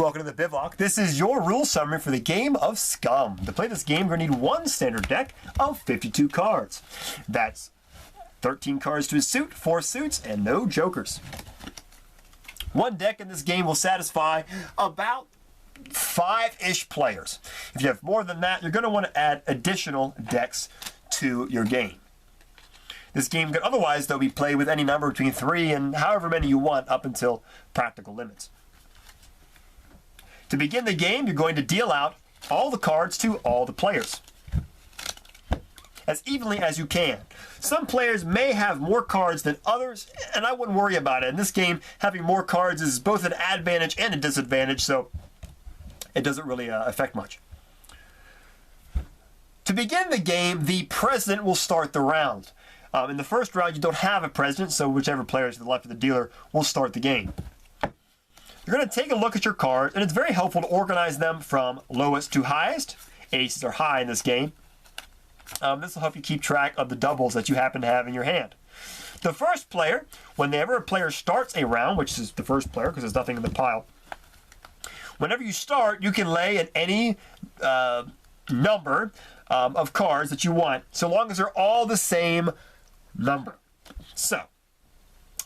Welcome to the Bivouac. This is your rule summary for the game of SCUM. To play this game, we're going to need one standard deck of 52 cards. That's 13 cards to a suit, 4 suits, and no jokers. One deck in this game will satisfy about 5-ish players. If you have more than that, you're going to want to add additional decks to your game. This game could otherwise, though, be played with any number between 3 and however many you want up until practical limits. To begin the game, you're going to deal out all the cards to all the players, as evenly as you can. Some players may have more cards than others, and I wouldn't worry about it. In this game, having more cards is both an advantage and a disadvantage, so it doesn't really affect much. To begin the game, the president will start the round. In the first round, you don't have a president, so whichever player is to the left of the dealer will start the game. You're going to take a look at your cards, and it's very helpful to organize them from lowest to highest. Aces are high in this game. This will help you keep track of the doubles that you happen to have in your hand. The first player, whenever a player starts a round, which is the first player because there's nothing in the pile, whenever you start, you can lay at any number of cards that you want, so long as they're all the same number. So,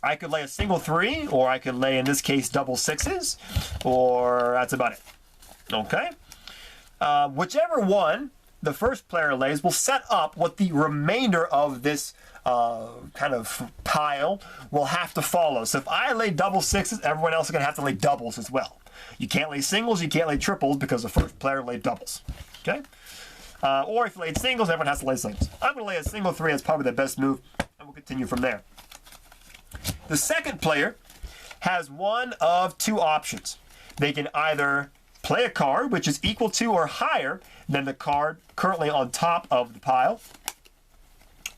I could lay a single 3, or I could lay, in this case, double 6s, or that's about it. Okay? Whichever one the first player lays will set up what the remainder of this kind of pile will have to follow. So if I lay double 6s, everyone else is going to have to lay doubles as well. You can't lay singles, you can't lay triples, because the first player laid doubles. Okay? Or if you laid singles, everyone has to lay singles. I'm going to lay a single 3, that's probably the best move, and we'll continue from there. The second player has one of 2 options. They can either play a card which is equal to or higher than the card currently on top of the pile,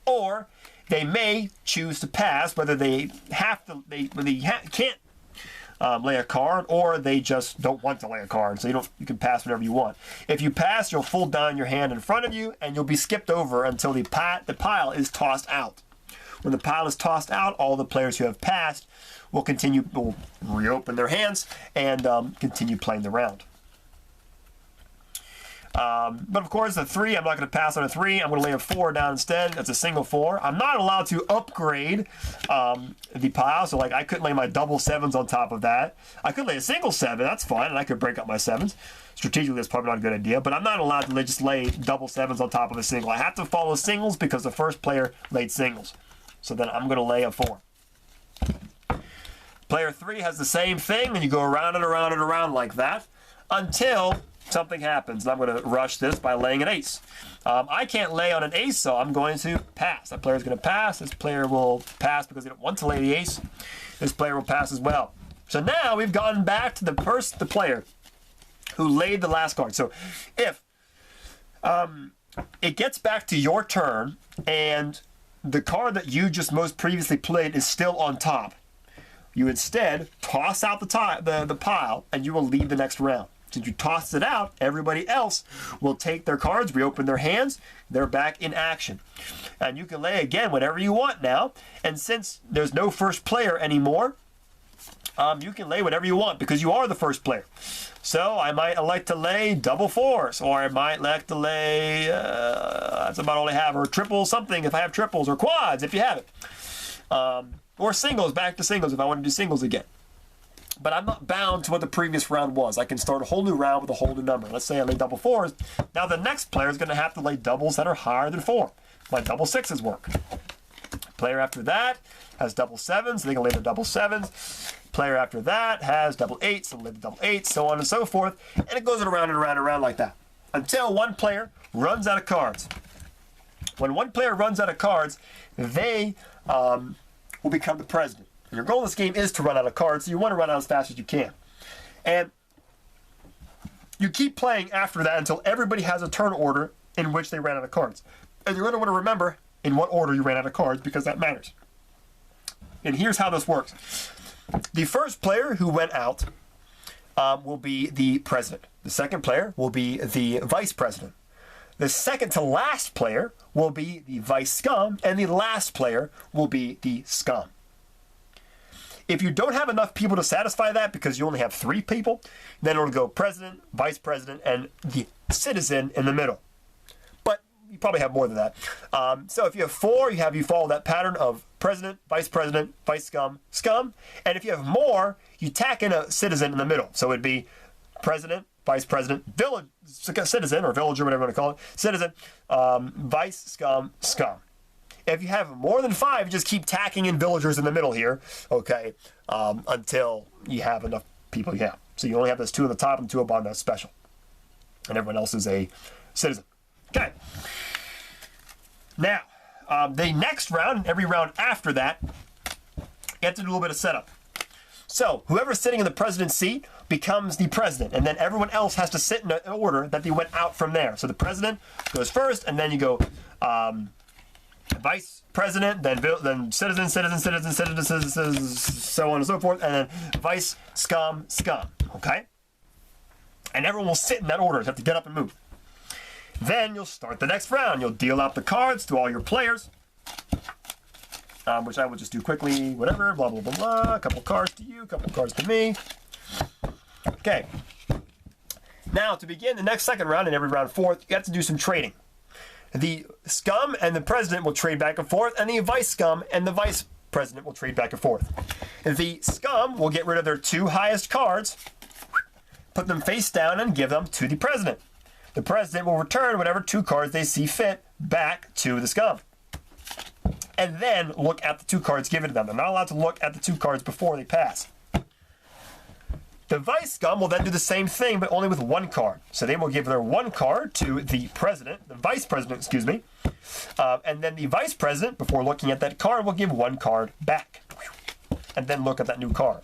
or they may choose to pass, whether they have to, can't lay a card, or they just don't want to lay a card. So you can pass whatever you want. If you pass, you'll fold down your hand in front of you, and you'll be skipped over until the pile is tossed out. When the pile is tossed out, all the players who have passed will reopen their hands and continue playing the round. But of course, the 3, I'm not going to pass on a 3. I'm going to lay a 4 down instead. That's a single 4. I'm not allowed to upgrade the pile, so like I couldn't lay my double 7s on top of that. I could lay a single 7, that's fine, and I could break up my 7s. Strategically, that's probably not a good idea, but I'm not allowed to just lay double 7s on top of a single. I have to follow singles because the first player laid singles. So then I'm going to lay a 4. Player 3 has the same thing, and you go around and around and around like that until something happens. And I'm going to rush this by laying an ace. I can't lay on an ace, so I'm going to pass. That player is going to pass. This player will pass because they don't want to lay the ace. This player will pass as well. So now we've gotten back to the player who laid the last card. So if it gets back to your turn and the card that you just most previously played is still on top, you instead toss out the pile, and you will lead the next round. Since you tossed it out, everybody else will take their cards, reopen their hands, they're back in action. And you can lay again whatever you want now, and since there's no first player anymore, you can lay whatever you want because you are the first player. So I might like to lay double 4s, or I might like to lay, that's about all I have, or triple something if I have triples, or quads if you have it. Or singles, back to singles if I want to do singles again. But I'm not bound to what the previous round was. I can start a whole new round with a whole new number. Let's say I lay double 4s. Now the next player is going to have to lay doubles that are higher than 4. My double 6s work. Player after that has double 7s, so they can lay their double 7s. Player after that has double 8s, so lay the double 8s, so on and so forth. And it goes around and around and around like that until one player runs out of cards. When one player runs out of cards, they will become the president. And your goal in this game is to run out of cards, so you want to run out as fast as you can. And you keep playing after that until everybody has a turn order in which they ran out of cards. And you're going to want to remember in what order you ran out of cards because that matters. And here's how this works. The first player who went out will be the president. The second player will be the vice president. The second to last player will be the vice scum, and the last player will be the scum. If you don't have enough people to satisfy that because you only have 3 people, then it'll go president, vice president, and the citizen in the middle. But you probably have more than that. So if you have 4, you follow that pattern of president, vice scum, scum. And if you have more, you tack in a citizen in the middle. So it'd be president, vice president, village, citizen, or villager, whatever you want to call it, citizen, vice, scum, scum. If you have more than 5, you just keep tacking in villagers in the middle here, okay, until you have enough people you have. So you only have those 2 on the top and 2 on the bottom. That's special. And everyone else is a citizen. Okay. Now, the next round, every round after that, you have to do a little bit of setup. So whoever's sitting in the president's seat becomes the president, and then everyone else has to sit in an order that they went out from there. So the president goes first, and then you go vice president, then citizen, so on and so forth, and then vice, scum, scum, okay? And everyone will sit in that order. You have to get up and move. Then you'll start the next round. You'll deal out the cards to all your players, which I will just do quickly, whatever, blah, blah, blah, blah. A couple cards to you, a couple cards to me. Okay. Now, to begin the next second round and every round fourth, you have to do some trading. The scum and the president will trade back and forth, and the vice scum and the vice president will trade back and forth. The scum will get rid of their 2 highest cards, put them face down, and give them to the president. The president will return whatever 2 cards they see fit back to the scum. And then look at the 2 cards given to them. They're not allowed to look at the 2 cards before they pass. The vice scum will then do the same thing, but only with 1 card. So they will give their 1 card to the president, the vice president, excuse me. And then the vice president, before looking at that card, will give 1 card back. And then look at that new card.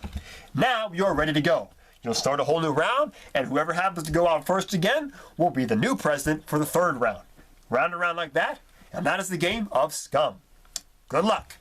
Now you're ready to go. You'll start a whole new round, and whoever happens to go out first again will be the new president for the 3rd round. Round and round like that, and that is the game of SCUM. Good luck.